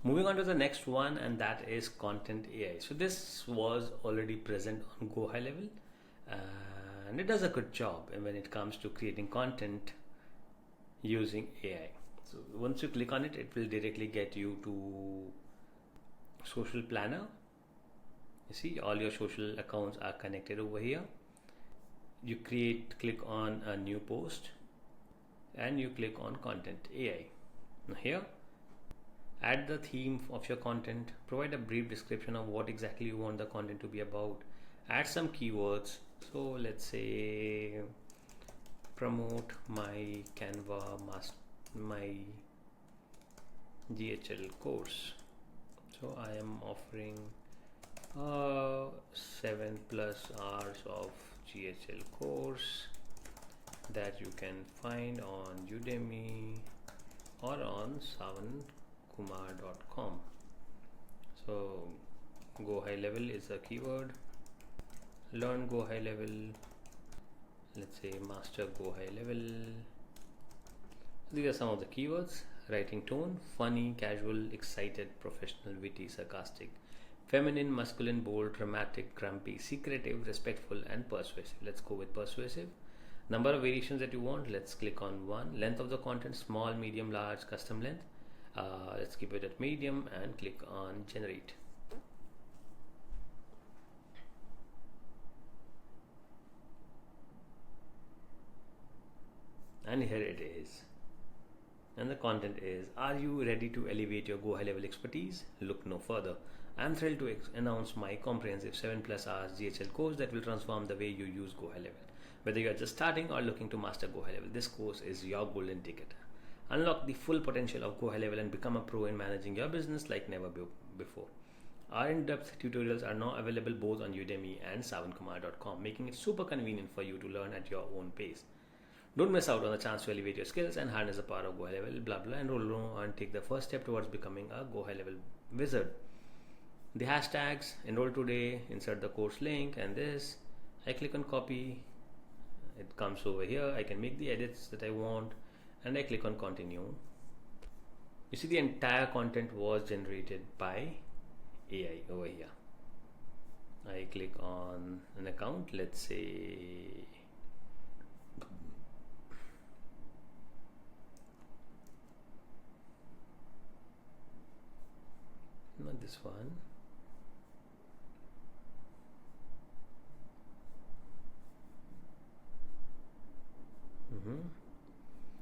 Moving on to the next one, and that is content AI. So this was already present on Go High Level, and it does a good job when it comes to creating content using AI. So once you click on it, it will directly get you to Social Planner. You see all your social accounts are connected over here. You click on a new post, and you click on Content AI. Now here, add the theme of your content, provide a brief description of what exactly you want the content to be about, add some keywords. So let's say promote my my GHL course. So I am offering 7+ hours of GHL course that you can find on Udemy or on sawankumar.com. So Go High Level is a keyword. Learn Go High Level. Let's say master Go High Level. These are some of the keywords. Writing tone: funny, casual, excited, professional, witty, sarcastic, feminine, masculine, bold, dramatic, grumpy, secretive, respectful, and persuasive. Let's go with persuasive. Number of variations that you want, let's click on one. Length of the content: small, medium, large, custom length. Let's keep it at medium and click on generate. And here it is. And the content is: are you ready to elevate your Go High Level expertise? Look no further. I am thrilled to announce my comprehensive 7+ hours GHL course that will transform the way you use Go High Level. Whether you are just starting or looking to master Go High Level, this course is your golden ticket. Unlock the full potential of Go High Level and become a pro in managing your business like never before. Our in-depth tutorials are now available both on Udemy and sawankumar.com, making it super convenient for you to learn at your own pace. Don't miss out on the chance to elevate your skills and harness the power of Go High Level. Blah blah. Enroll and take the first step towards becoming a Go High Level wizard. The hashtags: enroll today, insert the course link, and this. I click on copy. It comes over here. I can make the edits that I want, and I click on continue. You see the entire content was generated by AI over here. I click on an account. Let's say not this one.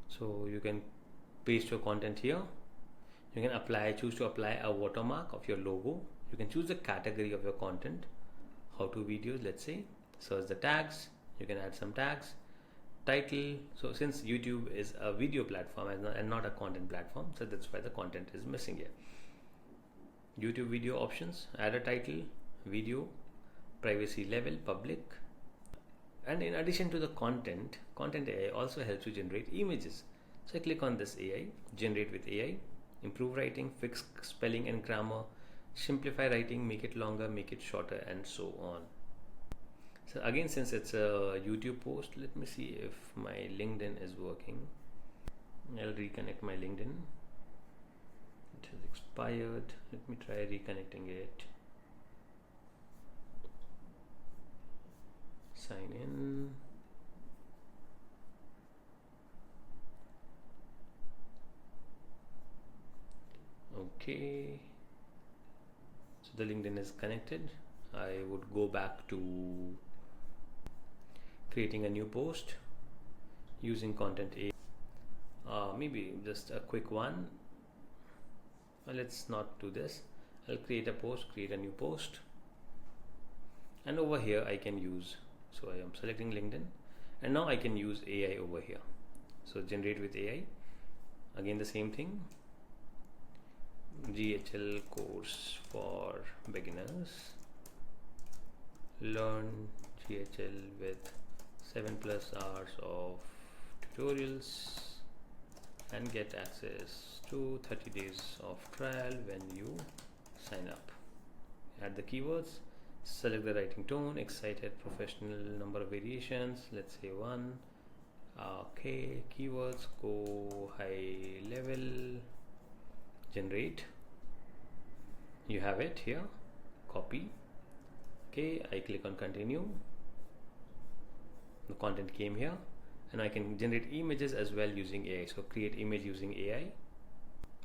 So you can paste your content here. You can choose to apply a watermark of your logo. You can choose the category of your content. How to videos, let's say. Search the tags. You can add some tags. Title. So since YouTube is a video platform and not a content platform, so that's why the content is missing here. YouTube video options, add a title, video, privacy level, public. And in addition to the content AI also helps you generate images. So I click on this AI, generate with AI, improve writing, fix spelling and grammar, simplify writing, make it longer, make it shorter, and so on. So again, since it's a YouTube post, let me see if my LinkedIn is working. I'll reconnect my LinkedIn. It has expired. Let me try reconnecting it. Sign in. Okay. So the LinkedIn is connected. I would go back to creating a new post using content A. Maybe just a quick one. Let's not do this. I'll create a post, create a new post, and over here I can use, so I am selecting LinkedIn, and now I can use AI over here. So generate with AI, again the same thing, GHL course for beginners, learn GHL with 7+ hours of tutorials and get access to 30 days of trial when you sign up. Add the keywords, select the writing tone: excited, professional, number of variations, let's say 1. Okay, keywords: Go High Level, generate. You have it here, copy. Okay, I click on continue. The content came here, and I can generate images as well using AI. So create image using AI.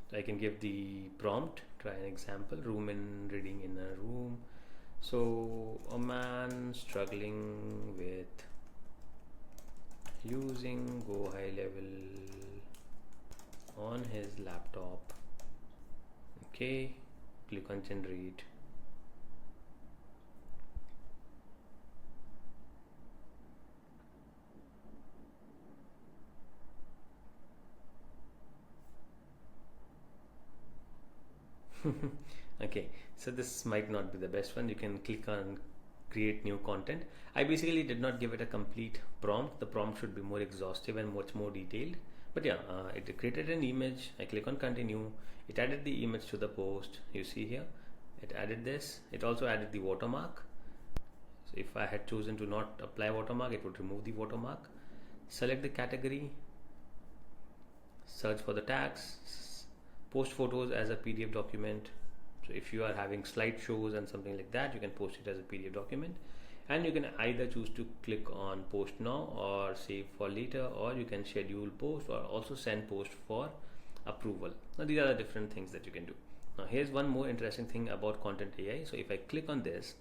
So I can give the prompt, try an example, room in reading in a room. So a man struggling with using Go High Level on his laptop. Okay, click on generate. Okay, so this might not be the best one. You can click on create new content. I basically did not give it a complete prompt. The prompt should be more exhaustive and much more detailed. But yeah, it created an image. I click on continue. It added the image to the post. You see here, it added this. It also added the watermark. So if I had chosen to not apply watermark, it would remove the watermark. Select the category, search for the tags, post photos as a PDF document. So if you are having slideshows and something like that, you can post it as a PDF document, and you can either choose to click on post now or save for later, or you can schedule post or also send post for approval. Now these are the different things that you can do. Now here's one more interesting thing about content AI. So if I click on this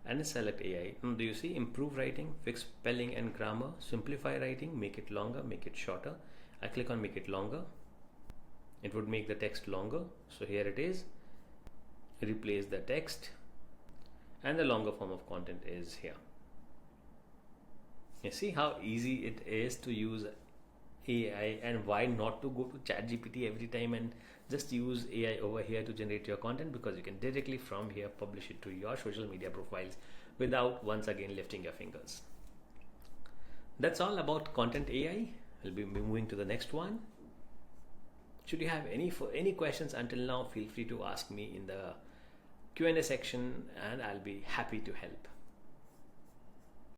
and select AI, do you see improve writing, fix spelling and grammar, simplify writing, make it longer, make it shorter. I click on make it longer. It would make the text longer. So here it is. Replace the text, and the longer form of content is here. You see how easy it is to use AI, and why not to go to ChatGPT every time and just use AI over here to generate your content, because you can directly from here publish it to your social media profiles without once again lifting your fingers. That's all about content AI. We'll be moving to the next one. Should you have any questions until now, feel free to ask me in the Q&A section, and I'll be happy to help.